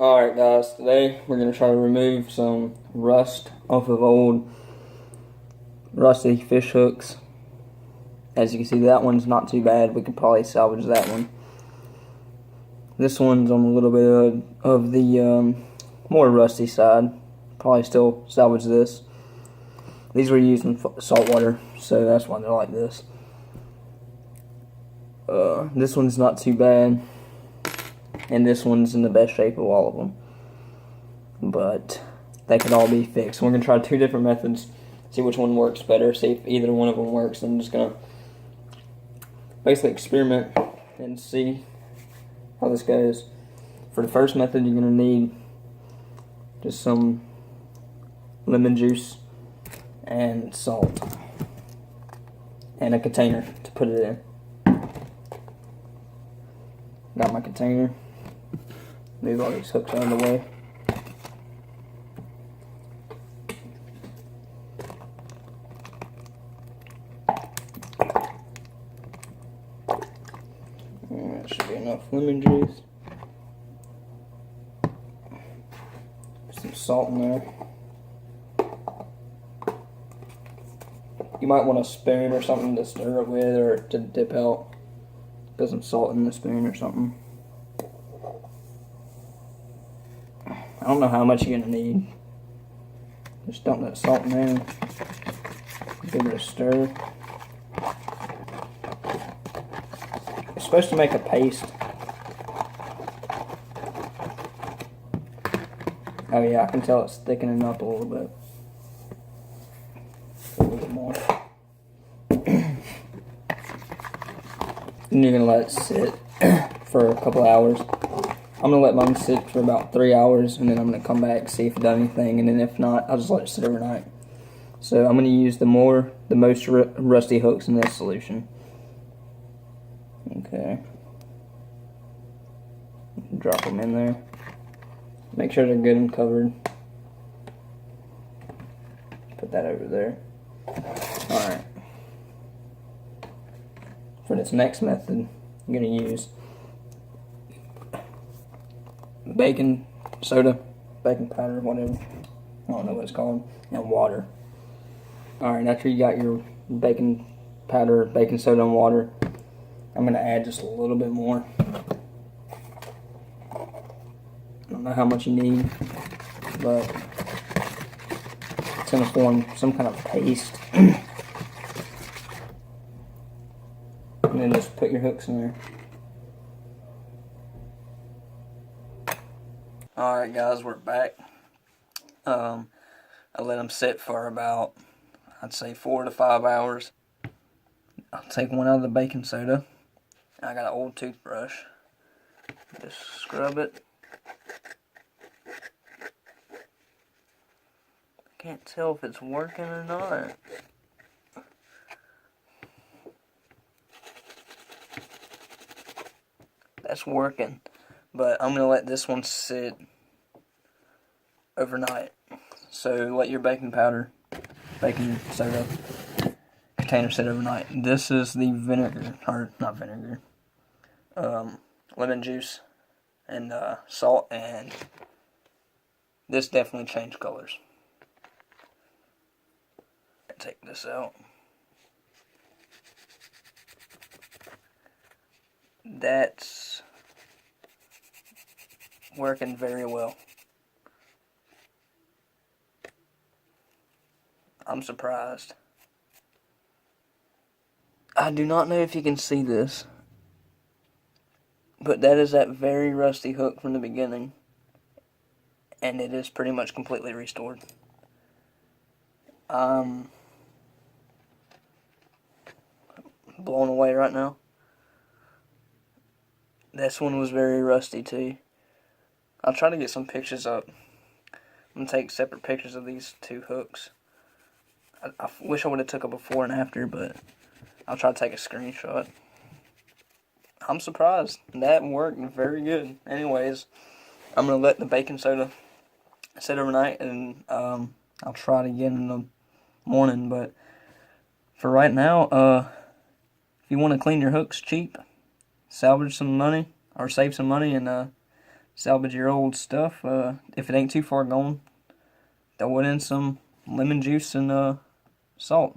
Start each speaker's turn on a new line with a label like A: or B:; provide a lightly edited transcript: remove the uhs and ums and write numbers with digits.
A: Alright guys, today we're going to try to remove some rust off of old rusty fish hooks. As you can see, that one's not too bad. We could probably salvage that one. This one's on a little bit of the more rusty side. Probably still salvage this. These were used in salt water, so that's why they're like this. This one's not too bad. And this one's in the best shape of all of them. But they could all be fixed. We're going to try two different methods, see which one works better, see if either one of them works. I'm just going to basically experiment and see how this goes. For the first method, you're going to need just some lemon juice and salt and a container to put it in. Got my container. Move all these hooks out of the way. That should be enough lemon juice. Some salt in there. You might want a spoon or something to stir it with, or to dip out. Put some salt in the spoon or something. I don't know how much you're gonna need. Just dump that salt in there. Give it a stir. It's supposed to make a paste. Oh yeah, I can tell it's thickening up a little bit. A little bit more. And you're gonna let it sit for a couple hours. I'm going to let mine sit for about 3 hours, and then I'm going to come back, see if it does anything, and then if not, I'll just let it sit overnight. So I'm going to use the most rusty hooks in this solution. Okay. Drop them in there. Make sure they're good and covered. Put that over there. Alright. For this next method, I'm going to use baking soda, baking powder, whatever. I don't know what it's called. And water. Alright, after you got your baking powder, baking soda, and water, I'm going to add just a little bit more. I don't know how much you need, but it's going to form some kind of paste. And then just put your hooks in there. Alright guys, we're back. I let them sit for about, I'd say 4 to 5 hours. I'll take one out of the baking soda. I got an old toothbrush. Just scrub it. Can't tell if it's working or not. That's working. But I'm going to let this one sit overnight. So let your baking powder, baking soda container sit overnight. This is the vinegar, or not vinegar, lemon juice and salt, and this definitely changed colors. Take this out. That's working very well. I'm surprised. I do not know if you can see this, but that is that very rusty hook from the beginning, and it is pretty much completely restored. I'm blown away right now. This one was very rusty too. I'll try to get some pictures up. I'm going to take separate pictures of these two hooks. I wish I would have took a before and after, but I'll try to take a screenshot. I'm surprised. That worked very good. Anyways, I'm going to let the baking soda sit overnight, and I'll try it again in the morning. But for right now, if you want to clean your hooks cheap, salvage some money, or save some money, and salvage your old stuff. If it ain't too far gone, throw it in some lemon juice and salt.